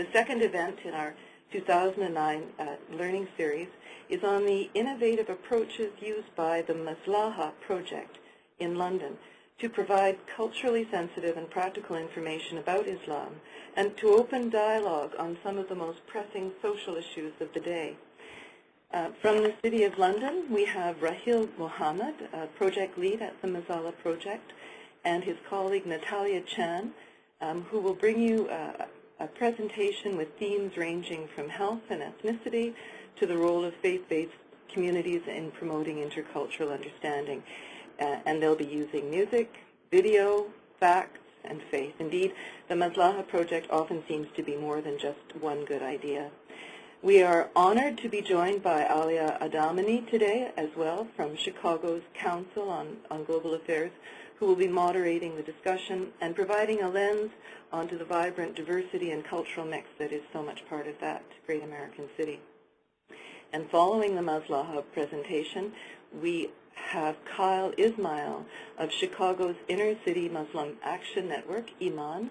The second event in our 2009 learning series is on the innovative approaches used by the Maslaha Project in London to provide culturally sensitive and practical information about Islam and to open dialogue on some of the most pressing social issues of the day. From the City of London, we have Raheel Mohammed, project lead at the Maslaha Project, and his colleague Natalia who will bring you a presentation with themes ranging from health and ethnicity to the role of faith-based communities in promoting intercultural understanding. And they'll be using music, video, facts, and faith. Indeed, the Maslaha Project often seems to be more than just one good idea. We are honored to be joined by Alya Adamany today as well from Chicago's Council on Global Affairs, who will be moderating the discussion and providing a lens onto the vibrant diversity and cultural mix that is so much part of that great American city. And following the Maslaha presentation, we have Kyle Ismail of Chicago's Inner City Muslim Action Network, IMAN,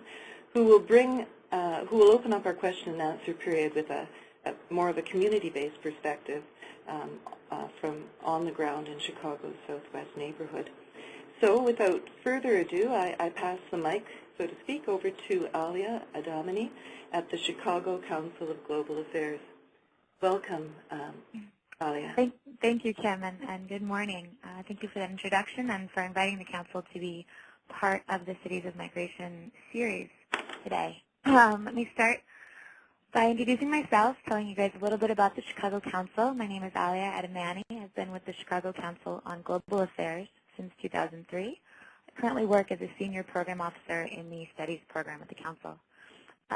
who will open up our question and answer period with more of a community-based perspective from on the ground in Chicago's Southwest neighborhood. So without further ado, I pass the mic, so to speak, over to Alya Adamany at the Chicago Council of Global Affairs. Welcome, Alya. Thank you, Kim, and good morning. Thank you for that introduction and for inviting the Council to be part of the Cities of Migration series today. Let me start by introducing myself, telling you guys a little bit about the Chicago Council. My name is Alya Adamany. I've been with the Chicago Council on Global Affairs since 2003. I currently work as a senior program officer in the studies program at the Council.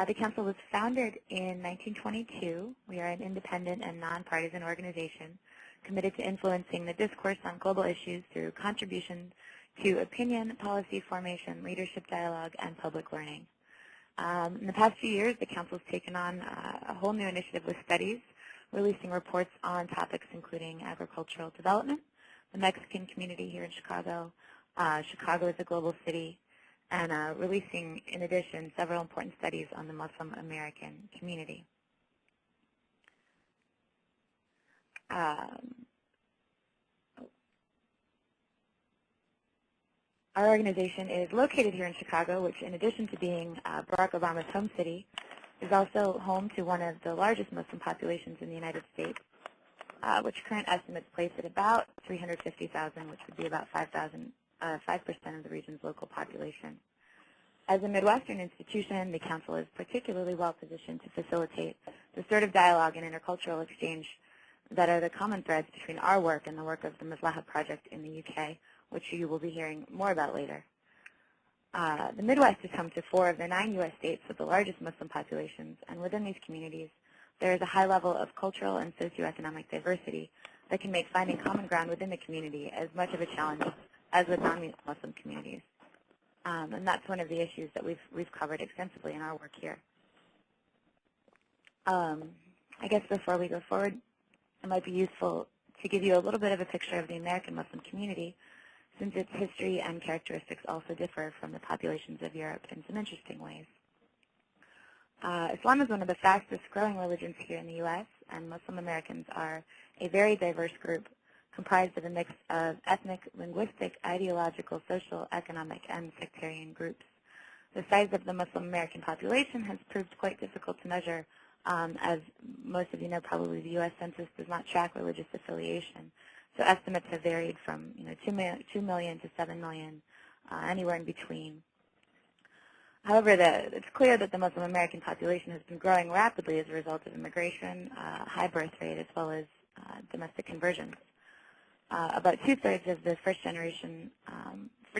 The Council was founded in 1922. We are an independent and nonpartisan organization committed to influencing the discourse on global issues through contributions to opinion, policy formation, leadership dialogue, and public learning. In the past few years, the Council has taken on a whole new initiative with studies, releasing reports on topics including agricultural development, the Mexican community here in Chicago, Chicago as a global city, and releasing, in addition, several important studies on the Muslim American community. Our organization is located here in Chicago, which, in addition to being Barack Obama's home city, is also home to one of the largest Muslim populations in the United States, which current estimates place at about 350,000, which would be about 5% of the region's local population. As a Midwestern institution, the Council is particularly well positioned to facilitate the sort of dialogue and intercultural exchange that are the common threads between our work and the work of the Maslaha Project in the UK, which you will be hearing more about later. The Midwest is home to 4 of the 9 U.S. states with the largest Muslim populations, and within these communities, there is a high level of cultural and socioeconomic diversity that can make finding common ground within the community as much of a challenge as with non-Muslim communities. And that's one of the issues that we've covered extensively in our work here. I guess before we go forward, it might be useful to give you a little bit of a picture of the American Muslim community, since its history and characteristics also differ from the populations of Europe in some interesting ways. Islam is one of the fastest growing religions here in the U.S., and Muslim Americans are a very diverse group comprised of a mix of ethnic, linguistic, ideological, social, economic, and sectarian groups. The size of the Muslim American population has proved quite difficult to measure. As most of you know, probably the U.S. Census does not track religious affiliation. So estimates have varied from 2 million to 7 million, anywhere in between. However, it's clear that the Muslim American population has been growing rapidly as a result of immigration, high birth rate, as well as domestic conversions. About two-thirds of the first generation,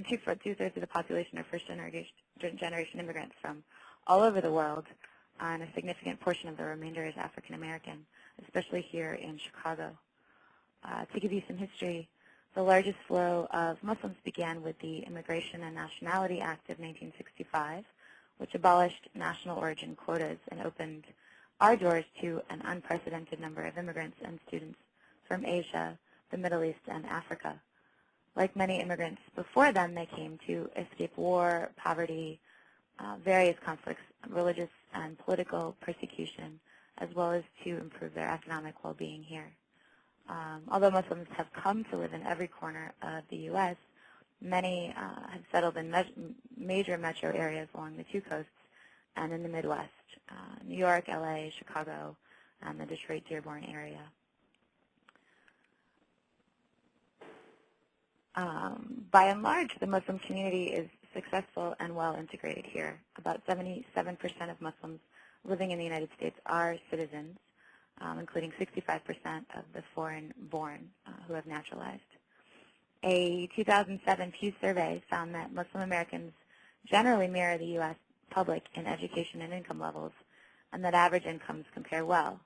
two-thirds of the population are first-generation immigrants from all over the world, and a significant portion of the remainder is African American, especially here in Chicago. To give you some history, the largest flow of Muslims began with the Immigration and Nationality Act of 1965, which abolished national origin quotas and opened our doors to an unprecedented number of immigrants and students from Asia, the Middle East, and Africa. Like many immigrants before them, they came to escape war, poverty, various conflicts, religious and political persecution, as well as to improve their economic well-being here. Although Muslims have come to live in every corner of the U.S., many have settled in major metro areas along the two coasts and in the Midwest, New York, LA, Chicago, and the Detroit-Dearborn area. By and large, the Muslim community is successful and well integrated here. About 77% of Muslims living in the United States are citizens, including 65% of the foreign-born who have naturalized. A 2007 Pew survey found that Muslim Americans generally mirror the U.S. public in education and income levels, and that average incomes compare well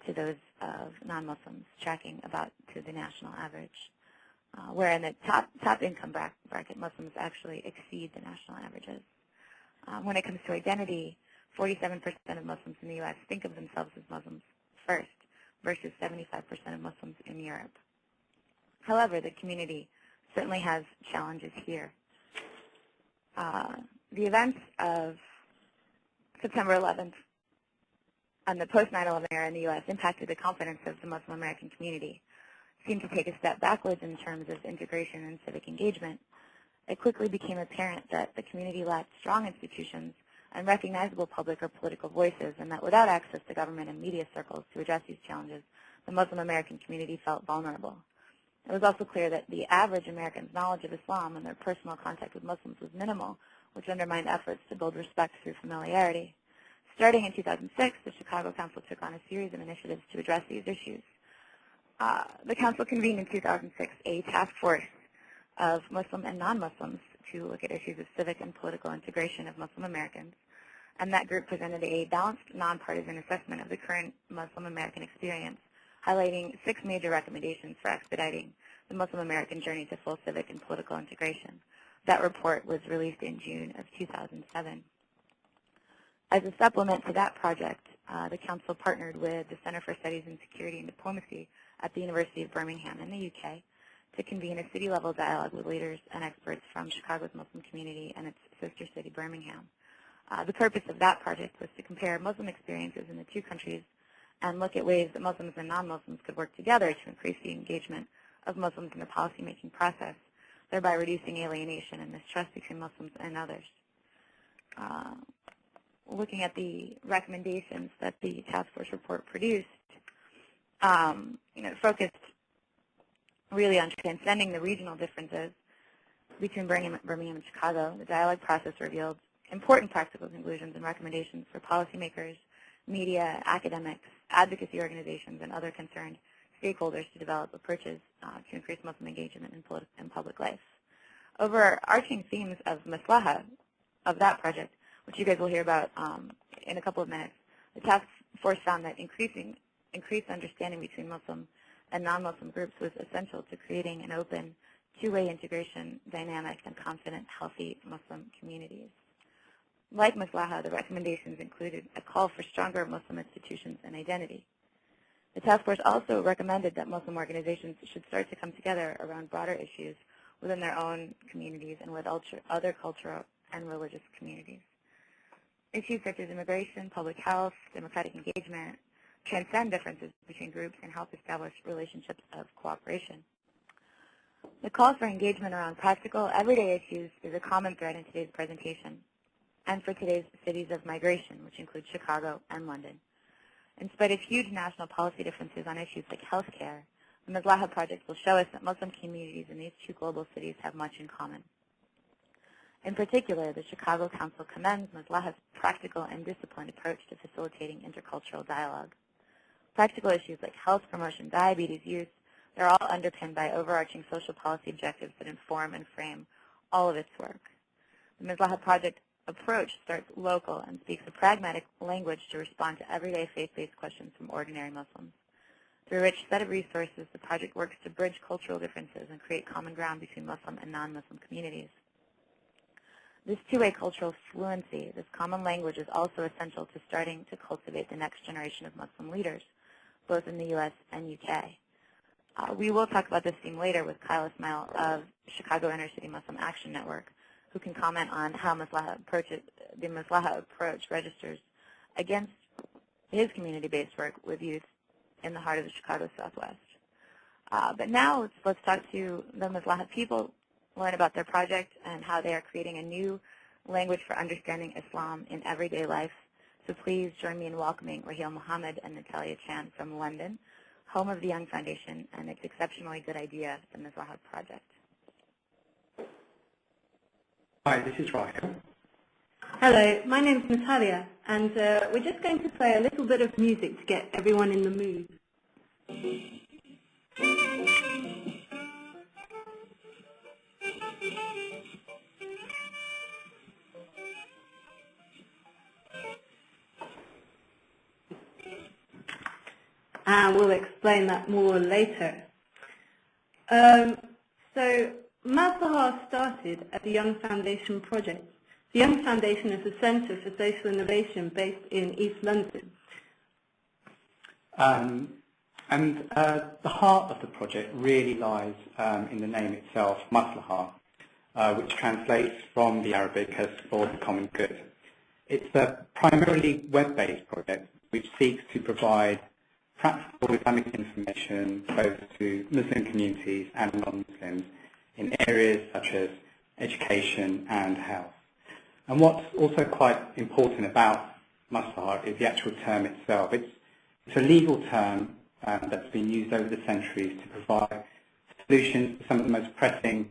to those of non-Muslims, tracking about to the national average. Where in the top income bracket, Muslims actually exceed the national averages. When it comes to identity, 47% of Muslims in the U.S. think of themselves as Muslims first, versus 75% of Muslims in Europe. However, the community certainly has challenges here. The events of September 11th and the post-9/11 era in the U.S. impacted the confidence of the Muslim American community, seemed to take a step backwards in terms of integration and civic engagement. It quickly became apparent that the community lacked strong institutions and recognizable public or political voices, and that without access to government and media circles to address these challenges, the Muslim American community felt vulnerable. It was also clear that the average American's knowledge of Islam and their personal contact with Muslims was minimal, which undermined efforts to build respect through familiarity. Starting in 2006, the Chicago Council took on a series of initiatives to address these issues. The Council convened in 2006 a task force of Muslim and non-Muslims to look at issues of civic and political integration of Muslim Americans, and that group presented a balanced, nonpartisan assessment of the current Muslim American experience, highlighting 6 major recommendations for expediting the Muslim American journey to full civic and political integration. That report was released in June of 2007. As a supplement to that project, the Council partnered with the Center for Studies in Security and Diplomacy at the University of Birmingham in the UK to convene a city-level dialogue with leaders and experts from Chicago's Muslim community and its sister city, Birmingham. The purpose of that project was to compare Muslim experiences in the two countries and look at ways that Muslims and non-Muslims could work together to increase the engagement of Muslims in the policymaking process, thereby reducing alienation and mistrust between Muslims and others. Looking at the recommendations that the task force report produced, it focused really on transcending the regional differences between Birmingham and Chicago. The dialogue process revealed important practical conclusions and recommendations for policymakers, media, academics, advocacy organizations, and other concerned stakeholders to develop approaches to increase Muslim engagement in public life. Overarching themes of Maslaha, of that project, which you guys will hear about in a couple of minutes, the task force found that increased understanding between Muslim and non-Muslim groups was essential to creating an open, two-way integration, dynamic, and confident, healthy Muslim communities. Like Maslaha, the recommendations included a call for stronger Muslim institutions and identity. The task force also recommended that Muslim organizations should start to come together around broader issues within their own communities and with other cultural and religious communities. Issues such as immigration, public health, democratic engagement transcend differences between groups and help establish relationships of cooperation. The call for engagement around practical, everyday issues is a common thread in today's presentation and for today's cities of migration, which include Chicago and London. In spite of huge national policy differences on issues like health care, the Maslaha Project will show us that Muslim communities in these two global cities have much in common. In particular, the Chicago Council commends Maslaha's practical and disciplined approach to facilitating intercultural dialogue. Practical issues like health promotion, diabetes, youth, they're all underpinned by overarching social policy objectives that inform and frame all of its work. The Maslaha Project approach starts local and speaks a pragmatic language to respond to everyday faith-based questions from ordinary Muslims. Through a rich set of resources, the project works to bridge cultural differences and create common ground between Muslim and non-Muslim communities. This two-way cultural fluency, this common language, is also essential to starting to cultivate the next generation of Muslim leaders, both in the U.S. and U.K. We will talk about this theme later with Kyle Ismail of Chicago Inner City Muslim Action Network, who can comment on how the Maslaha approach registers against his community-based work with youth in the heart of the Chicago Southwest. But now let's talk to the Maslaha people, learn about their project and how they are creating a new language for understanding Islam in everyday life. So please join me in welcoming Raheel, Mohammed, and Natalia Chan from London, home of the Young Foundation and its exceptionally good idea, the Maslaha Project. Hi, this is Raheel. Hello, my name's Natalia, and we're just going to play a little bit of music to get everyone in the mood. And we'll explain that more later. So Maslaha started at the Young Foundation Project. The Young Foundation is a centre for social innovation based in East London. The heart of the project really lies in the name itself, Maslaha, which translates from the Arabic as for the common good. It's a primarily web-based project which seeks to provide practical Islamic information both to Muslim communities and non-Muslims in areas such as education and health. And what's also quite important about Maslaha is the actual term itself. It's a legal term that's been used over the centuries to provide solutions to some of the most pressing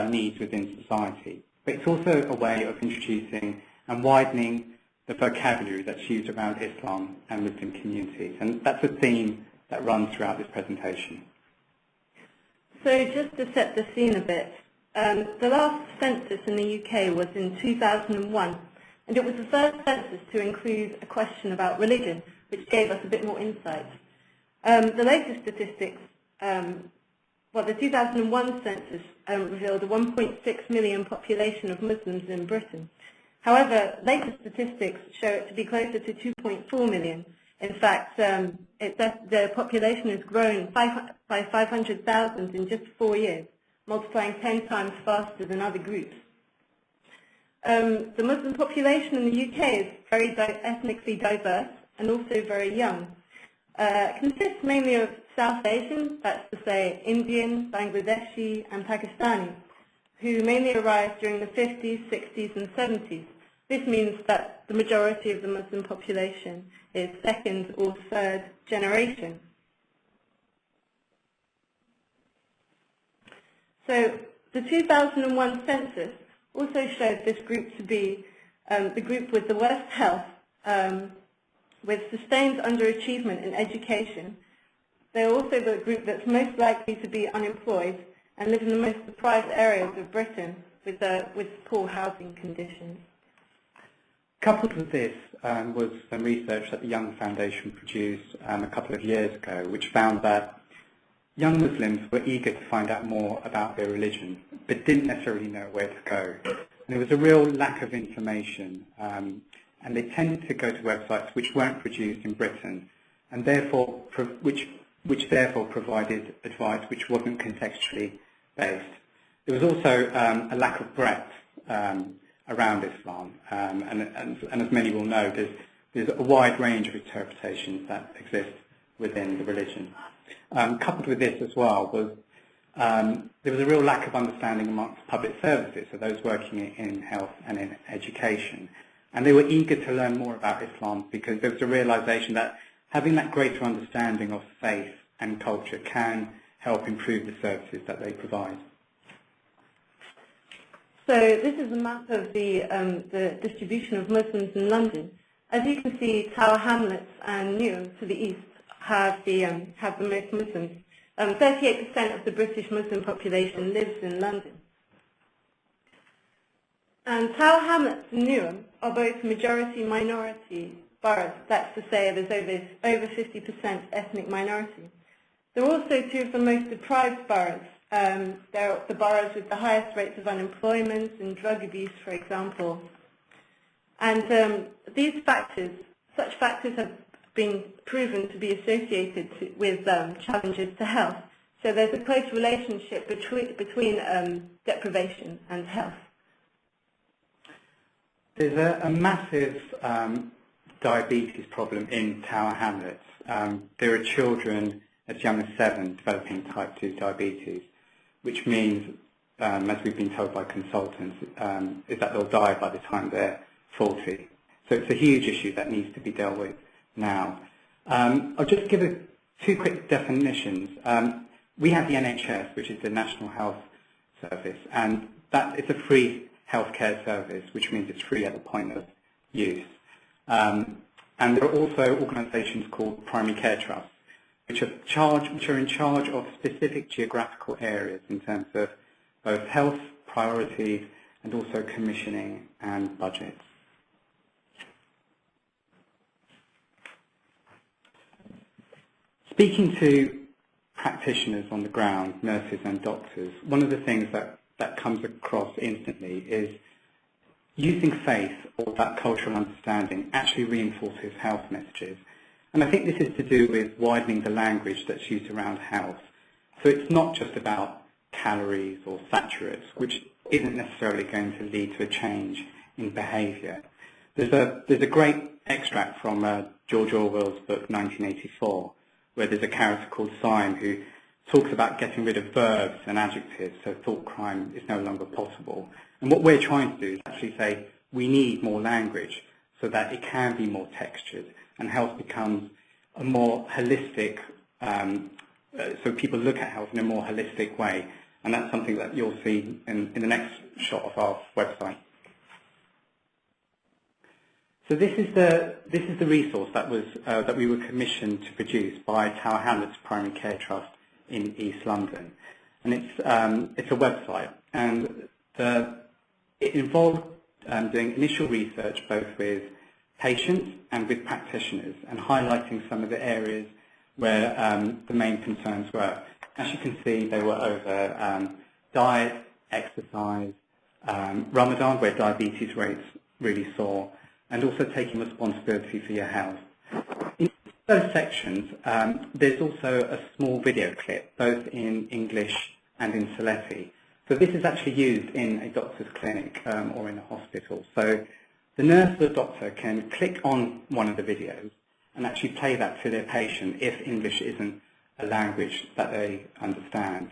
needs within society. But it's also a way of introducing and widening the vocabulary that's used around Islam and Muslim communities. And that's a theme that runs throughout this presentation. So just to set the scene a bit, the last census in the UK was in 2001, and it was the first census to include a question about religion, which gave us a bit more insight. The latest statistics, the 2001 census revealed a 1.6 million population of Muslims in Britain. However, latest statistics show it to be closer to 2.4 million. In fact, the population has grown by 500,000 in just 4 years, multiplying 10 times faster than other groups. The Muslim population in the UK is very ethnically diverse and also very young. It consists mainly of South Asians, that's to say Indian, Bangladeshi and Pakistani, who mainly arrived during the 50s, 60s and 70s. This means that the majority of the Muslim population is second or third generation. So the 2001 census also showed this group to be the group with the worst health, with sustained underachievement in education. They're also the group that's most likely to be unemployed and live in the most deprived areas of Britain with poor housing conditions. Coupled with this was some research that the Young Foundation produced a couple of years ago, which found that young Muslims were eager to find out more about their religion, but didn't necessarily know where to go. And there was a real lack of information, and they tended to go to websites which weren't produced in Britain, and therefore which therefore provided advice which wasn't contextually based. There was also a lack of breadth around Islam, and as many will know, there's a wide range of interpretations that exist within the religion. Coupled with this as well was there was a real lack of understanding amongst public services, so those working in health and in education. And they were eager to learn more about Islam because there was a realization that having that greater understanding of faith and culture can help improve the services that they provide. So this is a map of the distribution of Muslims in London. As you can see, Tower Hamlets and Newham to the east have the most Muslims. 38% of the British Muslim population lives in London. And Tower Hamlets and Newham are both majority-minority boroughs. That's to say there's over 50% ethnic minority. They're also two of the most deprived boroughs. They're the boroughs with the highest rates of unemployment and drug abuse, for example. And such factors have been proven to be associated with challenges to health. So there's a close relationship between deprivation and health. There's a massive diabetes problem in Tower Hamlets. There are children as young as 7 developing type 2 diabetes, which means, as we've been told by consultants, is that they'll die by the time they're 40. So it's a huge issue that needs to be dealt with now. I'll just give 2 quick definitions. We have the NHS, which is the National Health Service, and that it's a free healthcare service, which means it's free at the point of use. And there are also organisations called primary care trusts, which are in charge of specific geographical areas in terms of both health priorities and also commissioning and budgets. Speaking to practitioners on the ground, nurses and doctors, one of the things that comes across instantly is using faith or that cultural understanding actually reinforces health messages. And I think this is to do with widening the language that's used around health. So it's not just about calories or saturates, which isn't necessarily going to lead to a change in behaviour. There's a great extract from George Orwell's book 1984, where there's a character called Syme who talks about getting rid of verbs and adjectives so thought crime is no longer possible. And what we're trying to do is actually say we need more language so that it can be more textured and health becomes a more holistic, so people look at health in a more holistic way. And that's something that you'll see in the next shot of our website. So this is the resource that we were commissioned to produce by Tower Hamlets Primary Care Trust in East London, and it's a website, and it involved doing initial research both with patients and with practitioners, and highlighting some of the areas where the main concerns were. As you can see, they were over diet, exercise, Ramadan, where diabetes rates really soar, and also taking responsibility for your health. In those sections, there's also a small video clip, both in English and in Sylheti. So this is actually used in a doctor's clinic or in a hospital. So the nurse or doctor can click on one of the videos and actually play that to their patient if English isn't a language that they understand.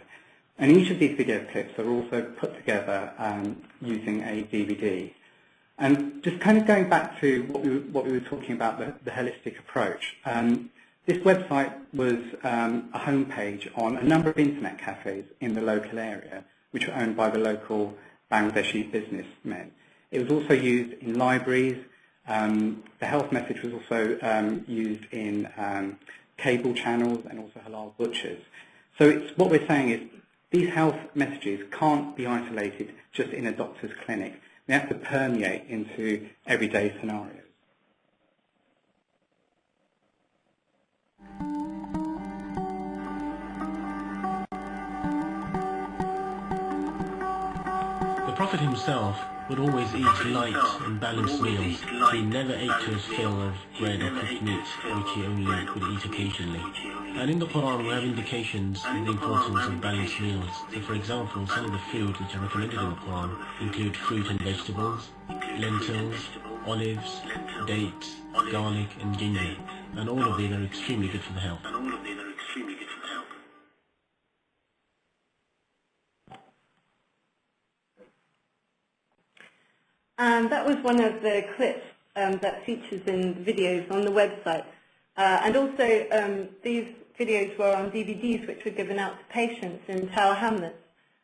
And each of these video clips are also put together using a DVD. And just kind of going back to what we were talking about, the holistic approach, this website was a homepage on a number of internet cafes in the local area, which were owned by the local Bangladeshi businessmen. It was also used in libraries. The health message was also used in cable channels and also halal butchers. So what we're saying is these health messages can't be isolated just in a doctor's clinic. They have to permeate into everyday scenarios. The Prophet himself would always eat light and balanced meals. He never ate to his fill of bread or cooked meat, which he only would eat occasionally. And in the Quran we have indications of the importance of balanced meals. So for example, some of the food which are recommended in the Quran include fruit and vegetables, lentils, olives, dates, garlic and ginger. And all of these are extremely good for the health. And that was one of the clips that features in videos on the website. And also these videos were on DVDs which were given out to patients in Tower Hamlets.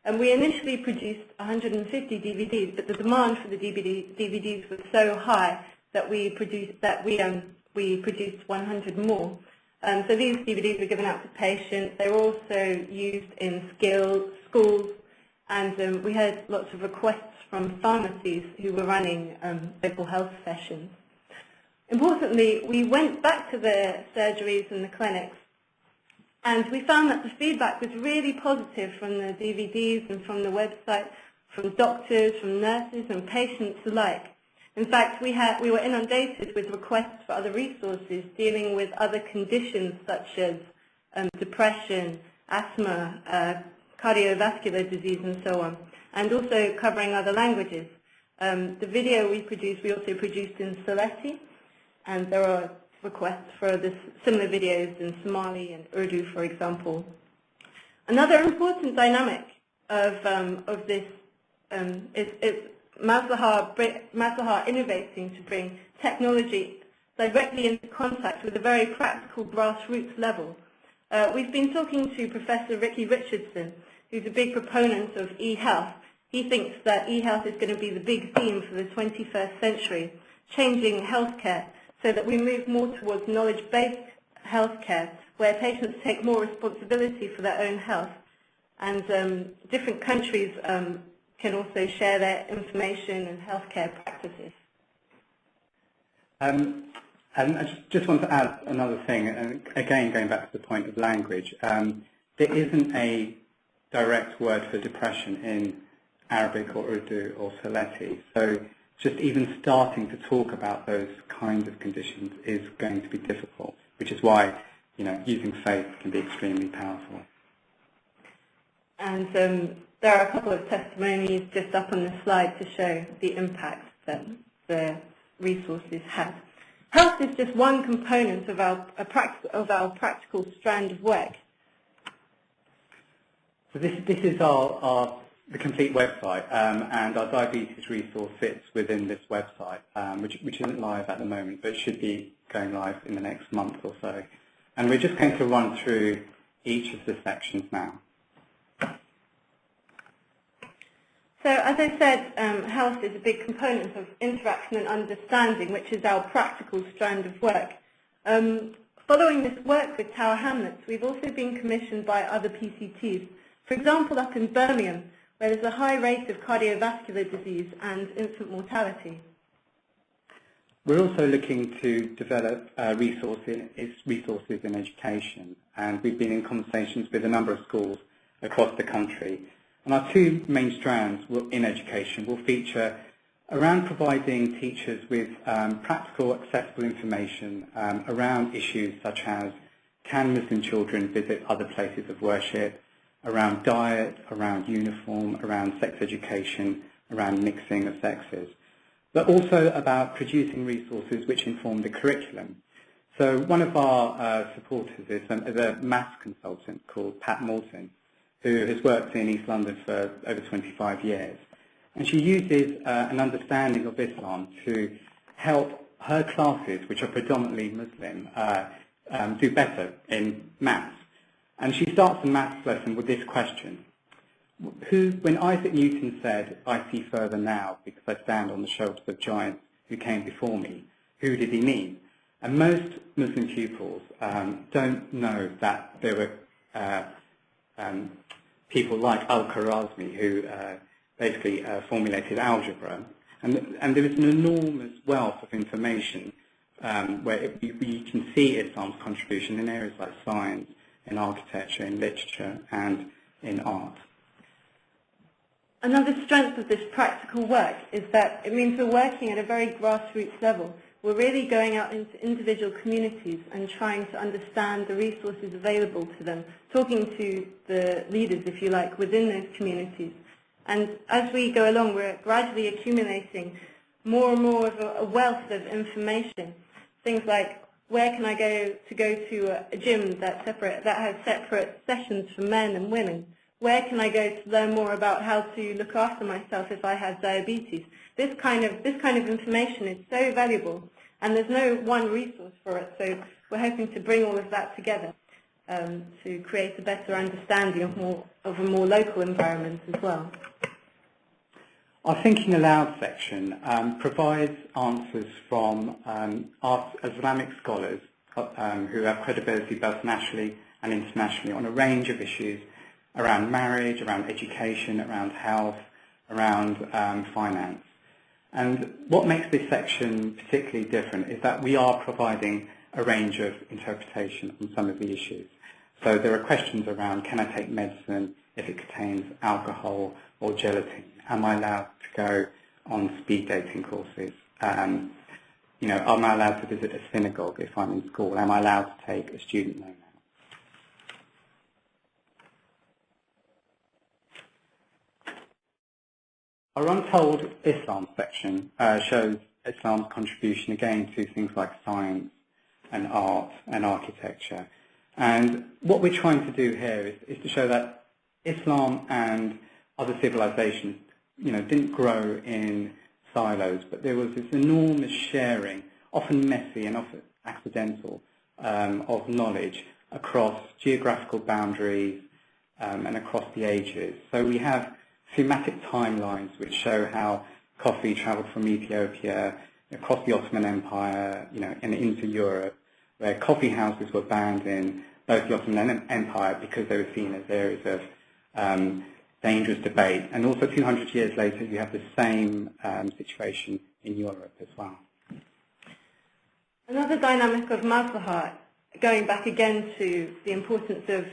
And we initially produced 150 DVDs, but the demand for the DVDs was so high that we produced 100 more. So these DVDs were given out to patients. They were also used in schools, and we had lots of requests from pharmacies who were running local health sessions. Importantly, we went back to the surgeries and the clinics, and we found that the feedback was really positive from the DVDs and from the website, from doctors, from nurses and patients alike. In fact, we were inundated with requests for other resources dealing with other conditions such as depression, asthma, cardiovascular disease and so on, and also covering other languages. The video we also produced in Sylheti, and there are requests for similar videos in Somali and Urdu, for example. Another important dynamic of this is Maslaha innovating to bring technology directly into contact with a very practical grassroots level. We've been talking to Professor Ricky Richardson, who's a big proponent of e-health. He thinks that e-health is going to be the big theme for the 21st century, changing healthcare so that we move more towards knowledge-based healthcare, where patients take more responsibility for their own health. And different countries can also share their information and healthcare practices. And I just want to add another thing, and again going back to the point of language. There isn't a direct word for depression in Arabic or Urdu or Sylheti, so just even starting to talk about those kinds of conditions is going to be difficult, which is why using faith can be extremely powerful. And there are a couple of testimonies just up on the slide to show the impact that the resources had. Health is just one component of our practical strand of work. So this is the complete website, and our diabetes resource sits within this website, which isn't live at the moment, but should be going live in the next month or so. And we're just going to run through each of the sections now. So as I said, health is a big component of interaction and understanding, which is our practical strand of work. Following this work with Tower Hamlets, we've also been commissioned by other PCTs. For example, up in Birmingham, where there's a high rate of cardiovascular disease and infant mortality. We're also looking to develop resources in education, and we've been in conversations with a number of schools across the country. And our two main strands in education will feature around providing teachers with practical, accessible information around issues such as can Muslim children visit other places of worship, around diet, around uniform, around sex education, around mixing of sexes, but also about producing resources which inform the curriculum. So one of our supporters is a maths consultant called Pat Moulton, who has worked in East London for over 25 years. And she uses an understanding of Islam to help her classes, which are predominantly Muslim, do better in maths. And she starts the maths lesson with this question. When Isaac Newton said, "I see further now because I stand on the shoulders of giants who came before me," who did he mean? And most Muslim pupils don't know that there were people like Al-Khwarizmi who basically formulated algebra. And there is an enormous wealth of information where you can see Islam's contribution in areas like science, in architecture, in literature, and in art. Another strength of this practical work is that it means we're working at a very grassroots level. We're really going out into individual communities and trying to understand the resources available to them, talking to the leaders, if you like, within those communities. And as we go along, we're gradually accumulating more and more of a wealth of information. Things like, where can I go to a gym that has separate sessions for men and women? Where can I go to learn more about how to look after myself if I have diabetes? This kind of information is so valuable, and there's no one resource for it. So we're hoping to bring all of that together to create a better understanding of a more local environment as well. Our Thinking Aloud section provides answers from our Islamic scholars who have credibility both nationally and internationally on a range of issues around marriage, around education, around health, around finance. And what makes this section particularly different is that we are providing a range of interpretation on some of the issues. So there are questions around, can I take medicine if it contains alcohol or gelatin? Am I allowed to go on speed dating courses? Am I allowed to visit a synagogue if I'm in school? Am I allowed to take a student loan out? Our Untold Islam section shows Islam's contribution again to things like science and art and architecture. And what we're trying to do here is to show that Islam and other civilizations, didn't grow in silos, but there was this enormous sharing, often messy and often accidental, of knowledge across geographical boundaries and across the ages. So we have thematic timelines which show how coffee traveled from Ethiopia across the Ottoman Empire, and into Europe, where coffee houses were banned in both the Ottoman Empire because they were seen as areas of dangerous debate. And also 200 years later, you have the same situation in Europe as well. Another dynamic of Maslaha, going back again to the importance of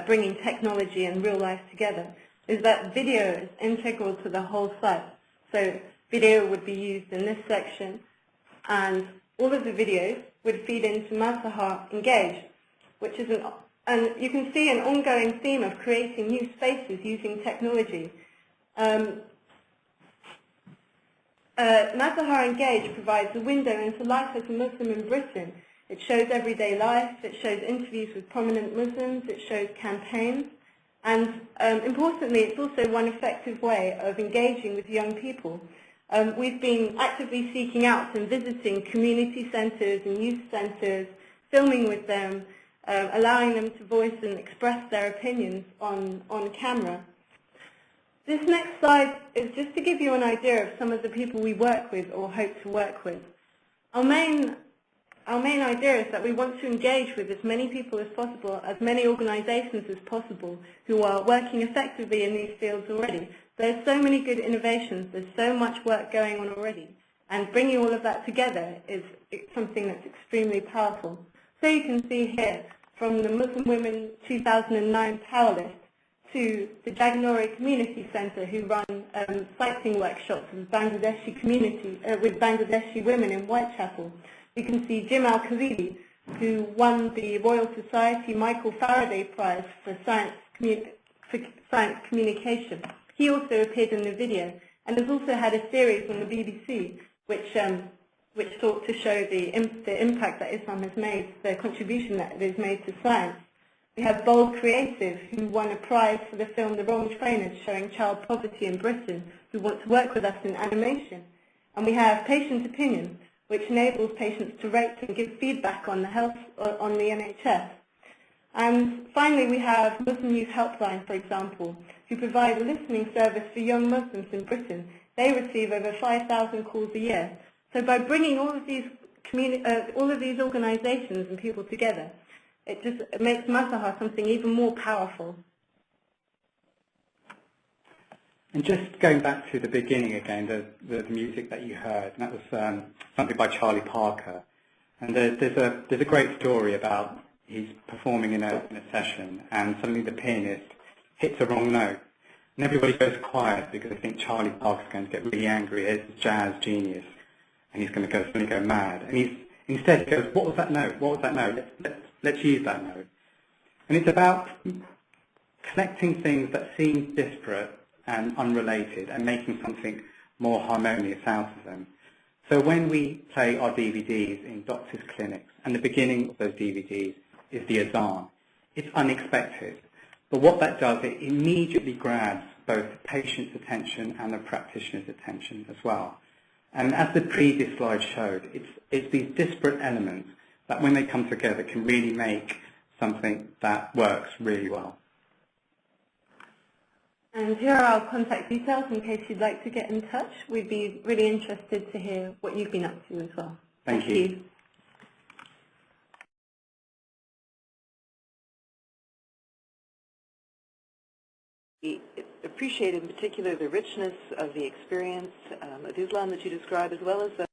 bringing technology and real life together, is that video is integral to the whole site. So video would be used in this section, and all of the videos would feed into Maslaha Engage, which is and you can see an ongoing theme of creating new spaces using technology. Maslaha Engage provides a window into life as a Muslim in Britain. It shows everyday life, it shows interviews with prominent Muslims, it shows campaigns, and importantly, it's also one effective way of engaging with young people. We've been actively seeking out and visiting community centres and youth centres, filming with them, allowing them to voice and express their opinions on camera. This next slide is just to give you an idea of some of the people we work with or hope to work with. Our main idea is that we want to engage with as many people as possible, as many organisations as possible who are working effectively in these fields already. There's so many good innovations, there's so much work going on already, and bringing all of that together is something that's extremely powerful. So you can see here, from the Muslim Women 2009 Power List to the Jagannauri Community Centre, who run cycling workshops with Bangladeshi community, with Bangladeshi women in Whitechapel. You can see Jim Al-Khazili, who won the Royal Society Michael Faraday Prize for science communication. He also appeared in the video and has also had a series on the BBC, which sought to show the impact that Islam has made, the contribution that it has made to science. We have Bold Creative, who won a prize for the film The Wrong Trainers, showing child poverty in Britain, who want to work with us in animation. And we have Patient Opinion, which enables patients to rate and give feedback on the health on the NHS. And finally, we have Muslim Youth Helpline, for example, who provide a listening service for young Muslims in Britain. They receive over 5,000 calls a year. So by bringing all of these organisations and people together, it just makes Maslaha something even more powerful. And just going back to the beginning again, the music that you heard, and that was something by Charlie Parker. And there's a great story about he's performing in a session, and suddenly the pianist hits a wrong note. And everybody goes quiet because they think Charlie Parker's going to get really angry. Here's this jazz genius, and he's going to go mad. And instead he goes, what was that note? What was that note? Let's use that note. And it's about connecting things that seem disparate and unrelated and making something more harmonious out of them. So when we play our DVDs in doctors' clinics, and the beginning of those DVDs is the azan, it's unexpected. But what that does, it immediately grabs both the patient's attention and the practitioner's attention as well. And as the previous slide showed, it's these disparate elements that when they come together can really make something that works really well. And here are our contact details in case you'd like to get in touch. We'd be really interested to hear what you've been up to as well. Thank you. We appreciate in particular the richness of the experience of Islam that you describe, as well as the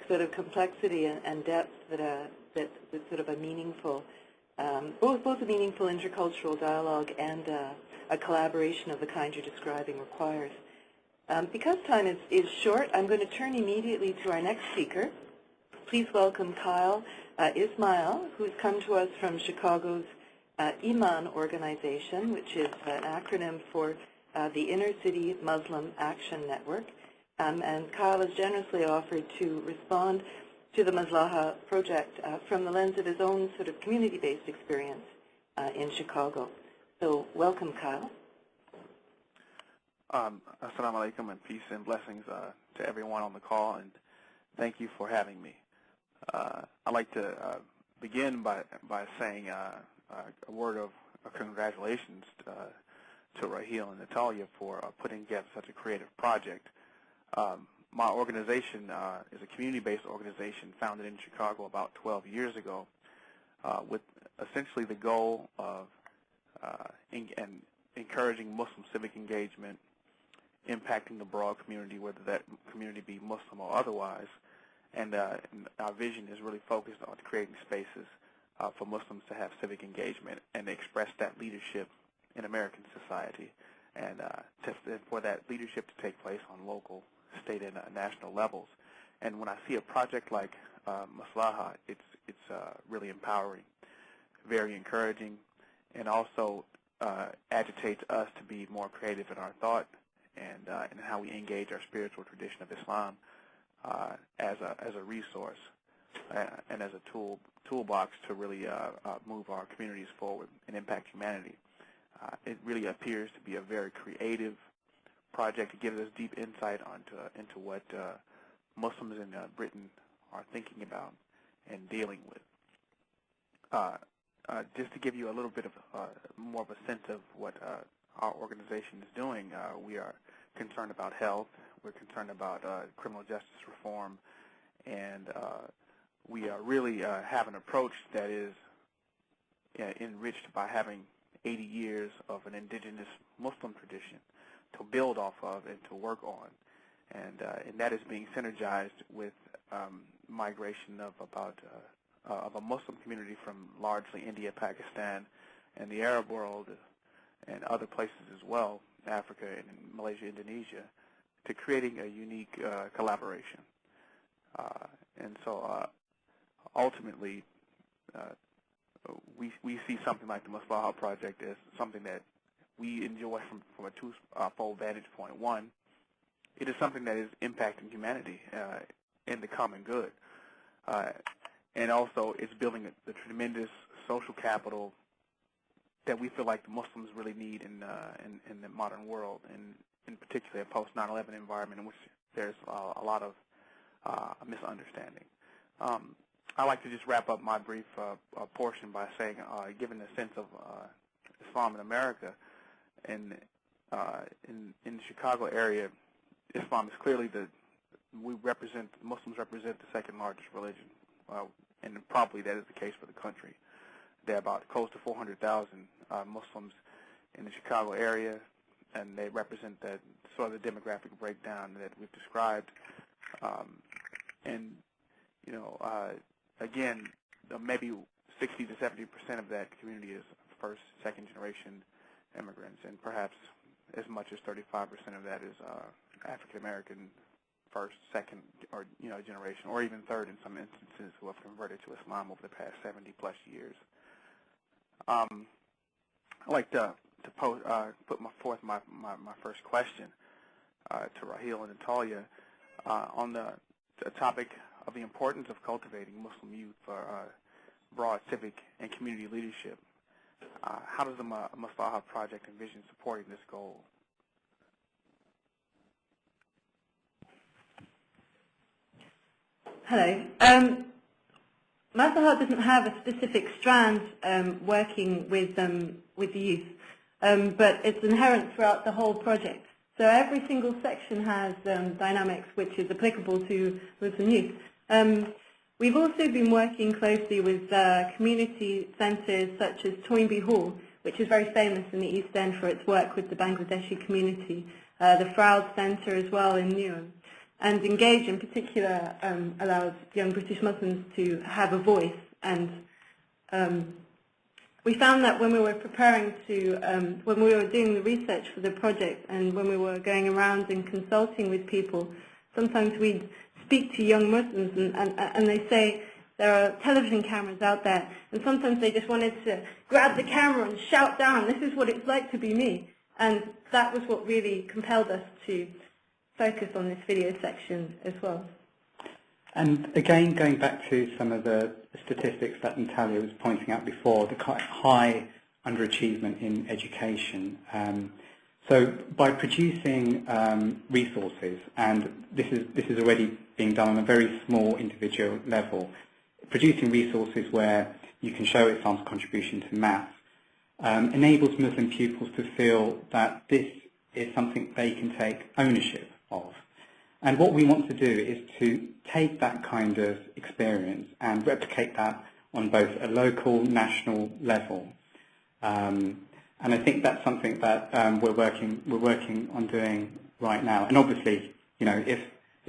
sort of complexity and depth that sort of a meaningful, both a meaningful intercultural dialogue and a collaboration of the kind you're describing requires. Because time is short, I'm going to turn immediately to our next speaker. Please welcome Kyle Ismail, who's come to us from Chicago's IMAN organization, which is an acronym for the Inner City Muslim Action Network. And Kyle has generously offered to respond to the Maslaha Project from the lens of his own sort of community-based experience in Chicago. So welcome, Kyle. Assalamu alaikum, and peace and blessings to everyone on the call, and thank you for having me. I'd like to begin by saying a word of congratulations to Raheel and Natalia for putting together such a creative project. My organization is a community-based organization founded in Chicago about 12 years ago with essentially the goal of encouraging Muslim civic engagement, impacting the broad community, whether that community be Muslim or otherwise. And our vision is really focused on creating spaces for Muslims to have civic engagement and express that leadership in American society, and for that leadership to take place on local, state, and national levels. And when I see a project like Maslaha, it's really empowering, very encouraging, and also agitates us to be more creative in our thought and how we engage our spiritual tradition of Islam as a resource and as a toolbox to really move our communities forward and impact humanity. It really appears to be a very creative project. It gives us deep insight into what Muslims in Britain are thinking about and dealing with. Just to give you a little bit of more of a sense of what our organization is doing, we are concerned about health, we're concerned about criminal justice reform, and we really have an approach that is enriched by having 80 years of an indigenous Muslim tradition to build off of and to work on. And that is being synergized with migration of a Muslim community from largely India, Pakistan, and the Arab world, and other places as well, Africa and Malaysia, Indonesia, to creating a unique collaboration. And so ultimately, we see something like the Maslaha Project as something that we enjoy from a twofold vantage point. One, it is something that is impacting humanity in the common good. And also, it's building the tremendous social capital that we feel like the Muslims really need in the modern world, and in particular a post-9/11 environment in which there's a lot of misunderstanding. I'd like to just wrap up my brief portion by saying, given the sense of Islam in America, and in the Chicago area, Islam is clearly Muslims represent the second largest religion, and probably that is the case for the country. There are about close to 400,000 Muslims in the Chicago area, and they represent that sort of the demographic breakdown that we've described. And again, maybe 60 to 70% of that community is first, second generation immigrants, and perhaps as much as 35% of that is African American first, second, or generation, or even third in some instances, who have converted to Islam over the past 70 plus years. I'd like to put forth my first question to Raheel and Natalia on the topic of the importance of cultivating Muslim youth for broad civic and community leadership. How does the Maslaha Project envision supporting this goal? Hello. Maslaha doesn't have a specific strand working with the youth, but it's inherent throughout the whole project. So every single section has dynamics which is applicable to Muslim youth. We've also been working closely with community centres such as Toynbee Hall, which is very famous in the East End for its work with the Bangladeshi community, the Froude Centre as well in Newham. And Engage in particular allows young British Muslims to have a voice. And we found that when we were preparing when we were doing the research for the project, and when we were going around and consulting with people, sometimes we'd speak to young Muslims and they say there are television cameras out there, and sometimes they just wanted to grab the camera and shout down, "This is what it's like to be me." And that was what really compelled us to focus on this video section as well. And again, going back to some of the statistics that Natalia was pointing out before, the quite high underachievement in education. So by producing resources, and this is already being done on a very small individual level, producing resources where you can show Islam's contribution to maths enables Muslim pupils to feel that this is something they can take ownership of. And what we want to do is to take that kind of experience and replicate that on both a local, national level. And I think that's something that we're working on doing right now. And obviously, you know, if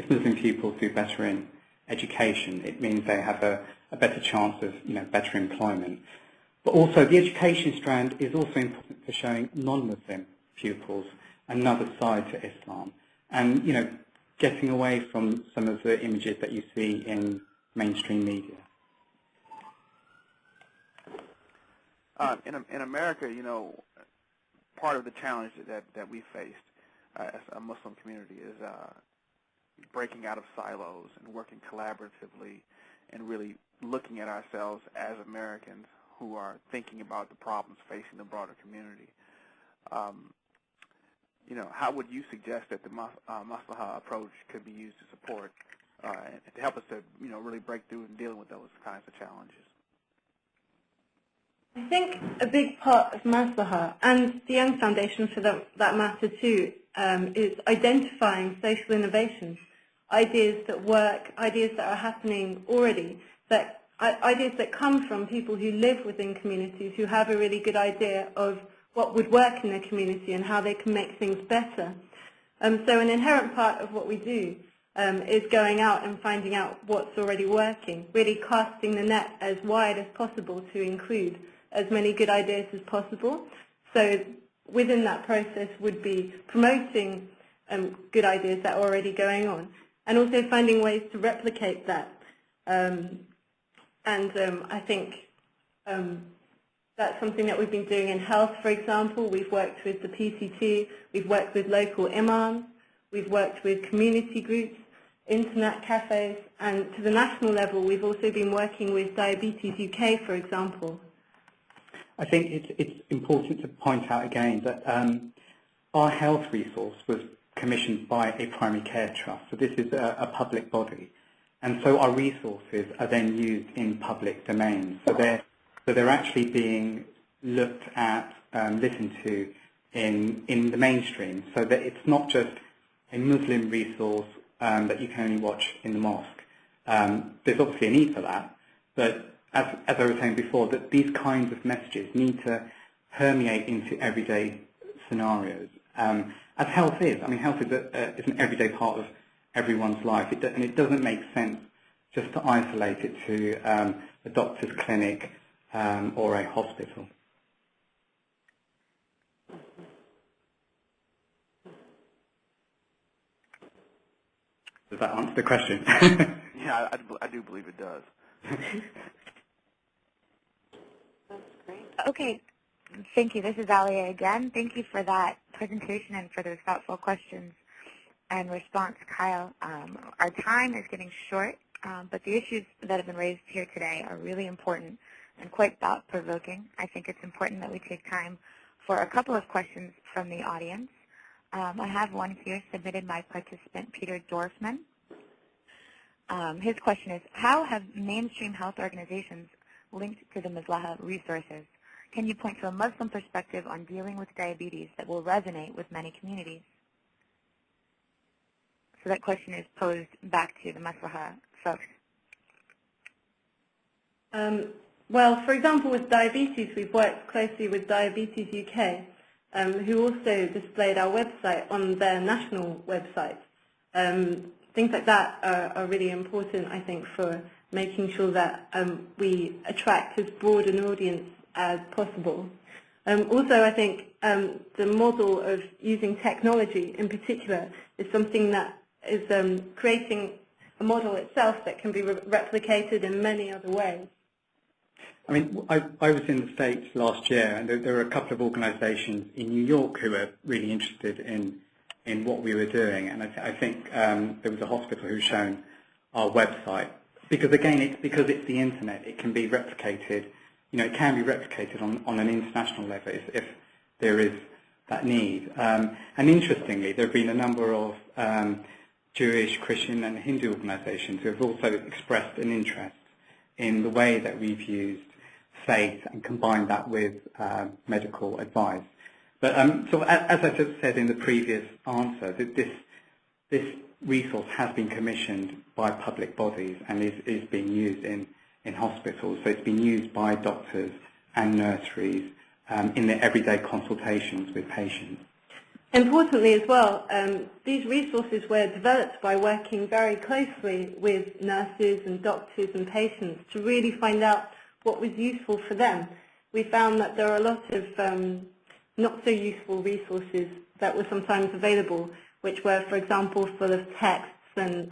Muslim pupils do better in education, it means they have a better chance of, you know, better employment. But also, the education strand is also important for showing non-Muslim pupils another side to Islam, and, you know, getting away from some of the images that you see in mainstream media. In America, you know, part of the challenge that we faced as a Muslim community is breaking out of silos and working collaboratively and really looking at ourselves as Americans who are thinking about the problems facing the broader community. You know, how would you suggest that the Maslaha approach could be used to support and to help us to, you know, really break through in dealing with those kinds of challenges? I think a big part of Maslaha, and the Young Foundation for that matter too, is identifying social innovations, ideas that work, ideas that are happening already, ideas that come from people who live within communities, who have a really good idea of what would work in their community and how they can make things better. So an inherent part of what we do is going out and finding out what's already working, really casting the net as wide as possible to include as many good ideas as possible. So within that process would be promoting good ideas that are already going on, and also finding ways to replicate that. I think that's something that we've been doing in health, for example. We've worked with the PCT, we've worked with local imams, we've worked with community groups, internet cafes, and to the national level, we've also been working with Diabetes UK, for example. I think it's important to point out again that our health resource was commissioned by a primary care trust, so this is a public body, and so our resources are then used in public domain. So they're actually being looked at, listened to in the mainstream, so that it's not just a Muslim resource that you can only watch in the mosque. There's obviously a need for that, but as I was saying before, that these kinds of messages need to permeate into everyday scenarios. As health is, I mean, health is an everyday part of everyone's life, and it doesn't make sense just to isolate it to a doctor's clinic or a hospital. Does that answer the question? Yeah, I do believe it does. That's great. Okay, thank you. This is Alya again. Thank you for that presentation and for those thoughtful questions and response, Kyle. Our time is getting short, but the issues that have been raised here today are really important and quite thought-provoking. I think it's important that we take time for a couple of questions from the audience. I have one here submitted by participant Peter Dorfman. His question is, how have mainstream health organizations linked to the Maslaha resources? Can you point to a Muslim perspective on dealing with diabetes that will resonate with many communities? So that question is posed back to the Maslaha folks. Well, for example, with diabetes, we've worked closely with Diabetes UK, who also displayed our website on their national website. Things like that are really important, I think, for making sure that we attract as broad an audience as possible. Also, I think the model of using technology in particular is something that is creating a model itself that can be replicated in many other ways. I mean, I was in the States last year, and there were a couple of organisations in New York who were really interested in in what we were doing. And I think there was a hospital who shown our website, because again, because it's the internet, it can be replicated. It can be replicated on an international level if there is that need. And interestingly, there have been a number of Jewish, Christian and Hindu organisations who have also expressed an interest in the way that we've used faith and combined that with medical advice. But so as I just said in the previous answer, this resource has been commissioned by public bodies and is being used in hospitals. So it's been used by doctors and nurseries in their everyday consultations with patients. Importantly as well, these resources were developed by working very closely with nurses and doctors and patients to really find out what was useful for them. We found that there are a lot of not so useful resources that were sometimes available, which were, for example, full of texts and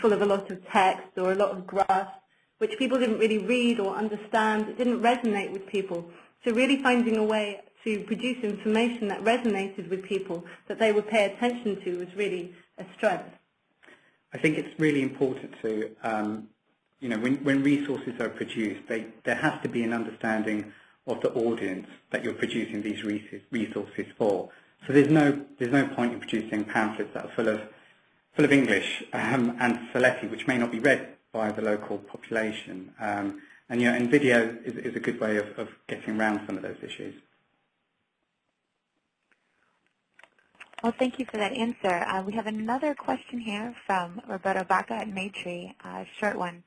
full of a lot of text or a lot of graphs, which people didn't really read or understand. It didn't resonate with people. So really finding a way to produce information that resonated with people, that they would pay attention to, was really a strength. I think it's really important to, when resources are produced, there has to be an understanding of the audience that you're producing these resources for. So there's no point in producing pamphlets that are full of English and Sylheti, which may not be read by the local population. And video is a good way of getting around some of those issues. Well, thank you for that answer. We have another question here from Roberto Baca at Maytree, a short one,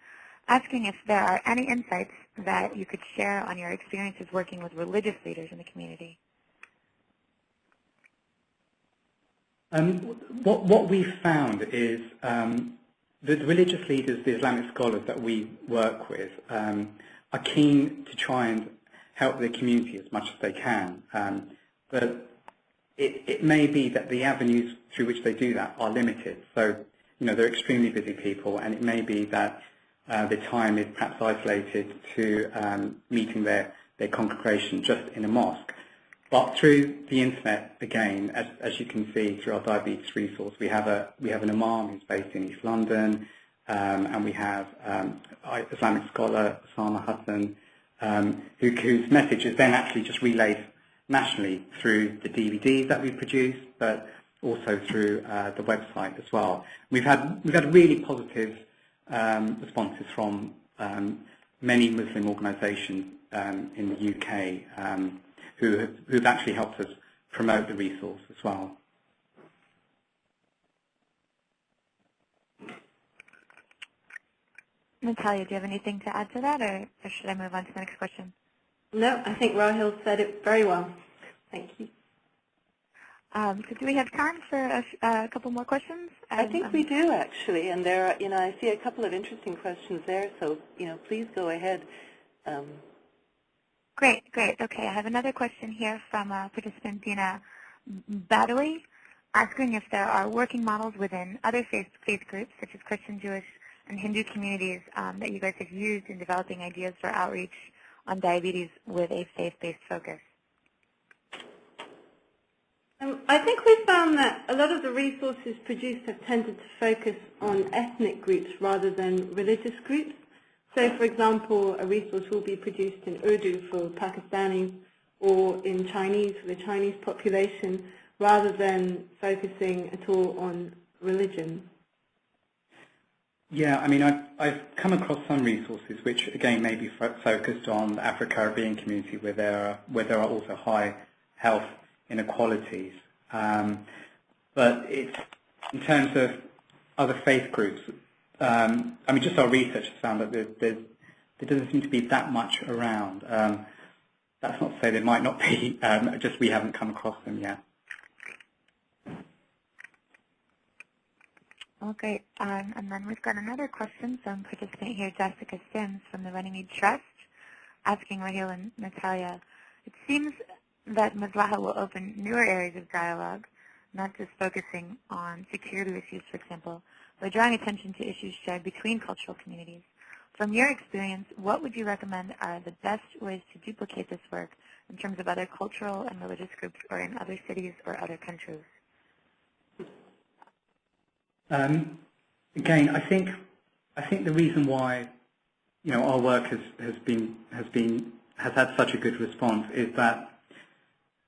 asking if there are any insights that you could share on your experiences working with religious leaders in the community. What we've found is the religious leaders, the Islamic scholars that we work with, are keen to try and help the community as much as they can. But it may be that the avenues through which they do that are limited. So, they're extremely busy people, and it may be that the time is perhaps isolated to meeting their congregation just in a mosque. But through the internet, again, as you can see through our diabetes resource, we have an imam who's based in East London, and we have Islamic scholar Osama Hassan, whose message is then actually just relayed nationally through the DVDs that we produce, but also through the website as well. We've had really positive responses from many Muslim organisations in the UK who've actually helped us promote the resource as well. Natalia, do you have anything to add to that, or should I move on to the next question? No, I think Raheel said it very well. Thank you. So do we have time for a couple more questions? I think we do, actually, and there are, I see a couple of interesting questions there, so, please go ahead. Great. Okay, I have another question here from participant Dina Badawi, asking if there are working models within other faith groups, such as Christian, Jewish, and Hindu communities that you guys have used in developing ideas for outreach on diabetes with a faith-based focus. I think we found that a lot of the resources produced have tended to focus on ethnic groups rather than religious groups. So, for example, a resource will be produced in Urdu for Pakistanis or in Chinese for the Chinese population, rather than focusing at all on religion. Yeah, I've come across some resources which, again, may be focused on the Afro-Caribbean community where there are also high health inequalities. But it's, in terms of other faith groups, just our research has found that there doesn't seem to be that much around. That's not to say there might not be, just we haven't come across them yet. Well, great. And then we've got another question from participant here, Jessica Sims from the Runnymede Trust, asking Raheel and Natalia, it seems that Maslaha will open newer areas of dialogue, not just focusing on security issues, for example, but drawing attention to issues shared between cultural communities. From your experience, what would you recommend are the best ways to duplicate this work in terms of other cultural and religious groups or in other cities or other countries? Again, I think the reason why our work has had such a good response is that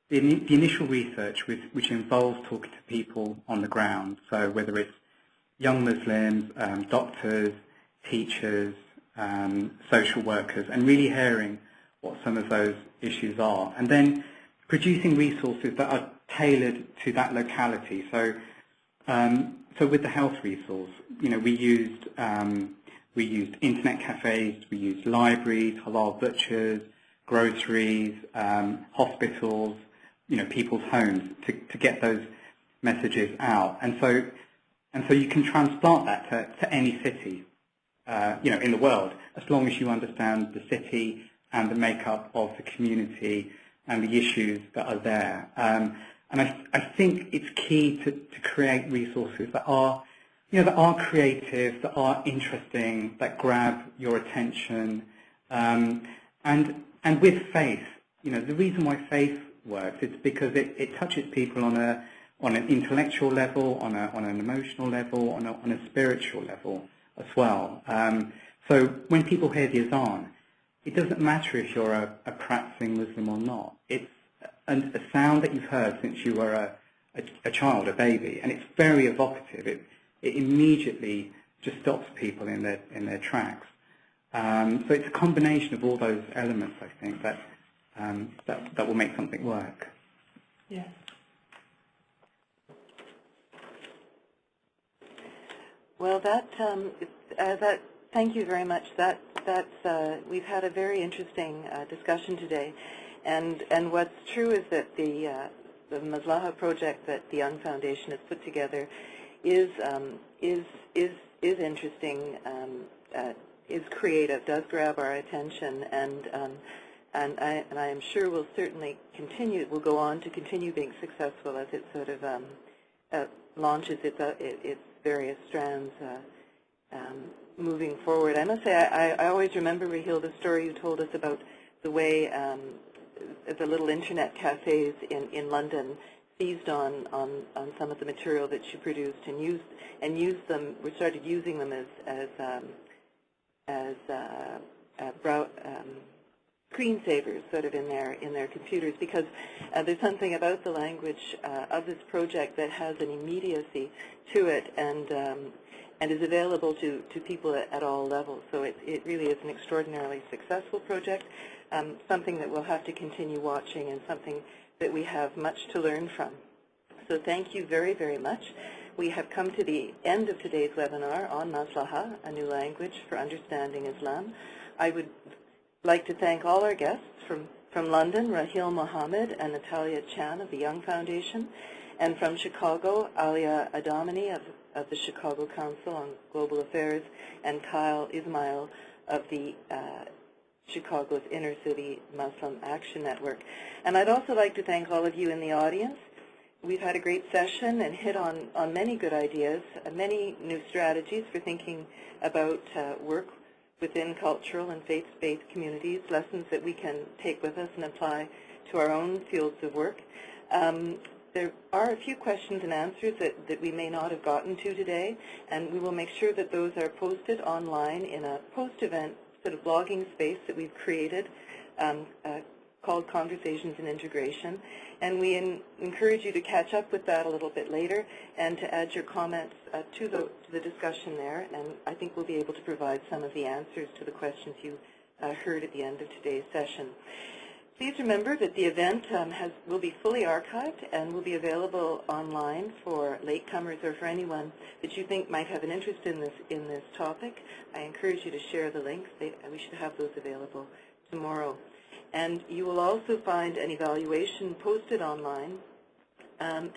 the initial research, which involves talking to people on the ground, so whether it's young Muslims, doctors, teachers, social workers, and really hearing what some of those issues are, and then producing resources that are tailored to that locality. So, so with the health resource, we used internet cafes, we used libraries, halal butchers, groceries, hospitals, people's homes to get those messages out. And so you can transplant that to any city, in the world, as long as you understand the city and the makeup of the community and the issues that are there. And I think it's key to create resources that are, that are creative, that are interesting, that grab your attention, and with faith. The reason why faith works is because it touches people on an intellectual level, on an emotional level, on a spiritual level as well. So when people hear the azan, it doesn't matter if you're a practicing Muslim or not. It's a sound that you've heard since you were a child, a baby, and it's very evocative. It immediately just stops people in their tracks. So it's a combination of all those elements, I think, that will make something work. Yes. Well, thank you very much. We've had a very interesting discussion today, and what's true is that the Maslaha Project that the Young Foundation has put together is interesting, is creative, does grab our attention, and I am sure will certainly will go on to continue being successful as it sort of launches its various strands moving forward. I must say, I always remember, Raheel, the story you told us about the way the little internet cafes in London seized on some of the material that you produced and used them. We started using them as screensavers, sort of in their computers, because there's something about the language of this project that has an immediacy to it, and is available to people at all levels. So it really is an extraordinarily successful project, something that we'll have to continue watching, and something that we have much to learn from. So thank you very, very much. We have come to the end of today's webinar on Maslaha, a new language for understanding Islam. I would like to thank all our guests from London, Raheel Mohammed and Natalia Chan of the Young Foundation, and from Chicago, Alya Adamany of the Chicago Council on Global Affairs, and Kyle Ismail of the Chicago's Inner City Muslim Action Network. And I'd also like to thank all of you in the audience. We've had a great session and hit on many good ideas, many new strategies for thinking about work within cultural and faith-based communities, lessons that we can take with us and apply to our own fields of work. There are a few questions and answers that we may not have gotten to today, and we will make sure that those are posted online in a post-event sort of blogging space that we've created called Conversations in Integration. And we encourage you to catch up with that a little bit later and to add your comments to the discussion there, and I think we'll be able to provide some of the answers to the questions you heard at the end of today's session. Please remember that the event will be fully archived and will be available online for latecomers or for anyone that you think might have an interest in this topic. I encourage you to share the links. We should have those available tomorrow. And you will also find an evaluation posted online. I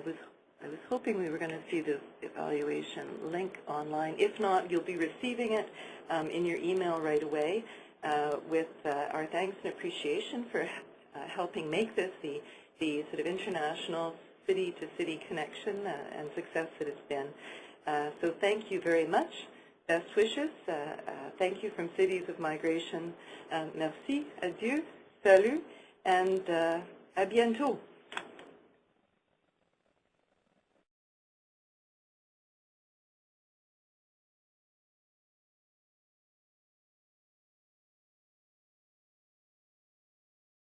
was hoping we were going to see the evaluation link online. If not, you'll be receiving it in your email right away. With our thanks and appreciation for helping make this the sort of international city-to-city connection and success that it's been. So thank you very much. Best wishes. Thank you from Cities of Migration. Merci, adieu, salut, and à bientôt.